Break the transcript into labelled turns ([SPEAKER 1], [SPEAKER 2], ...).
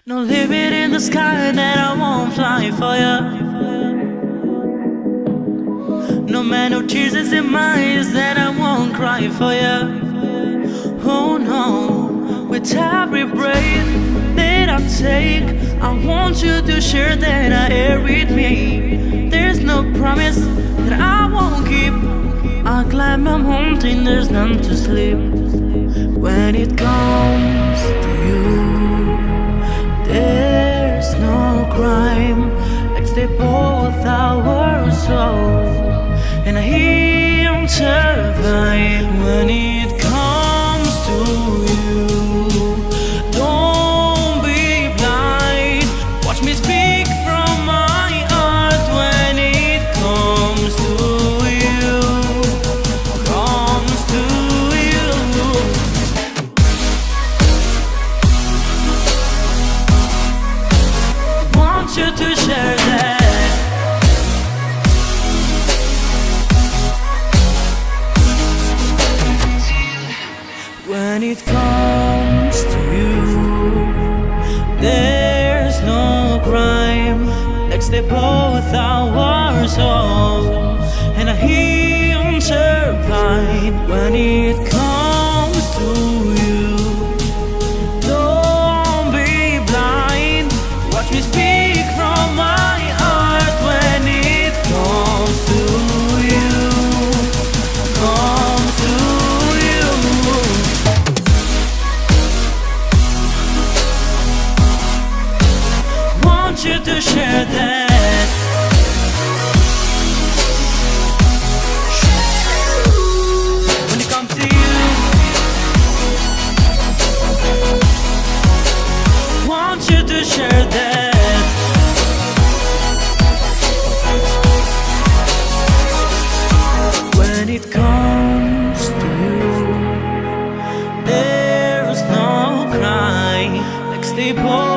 [SPEAKER 1] No limit in the sky that I won't fly for ya. No man, no tears in my eyes that I won't cry for ya. Oh no, with every breath that I take, I want you to share that air with me. There's no promise that I won't keep. I climb a mountain, there's none to sleep. When it comes to you, there's no crime. Like they both our souls, and I am survive. When it comes to you, don't be blind. Watch me speak from my heart. When it comes to you, comes to you, want you to share that. When it comes to you, there's no crime. Like they both our souls, and I hear survive. When it comes to you, don't be blind. Watch me speak from my heart. When it comes to you, comes to you, want you to share that. When it comes to you, want you to share that. When it comes to you, there's no crying. Like stay bold.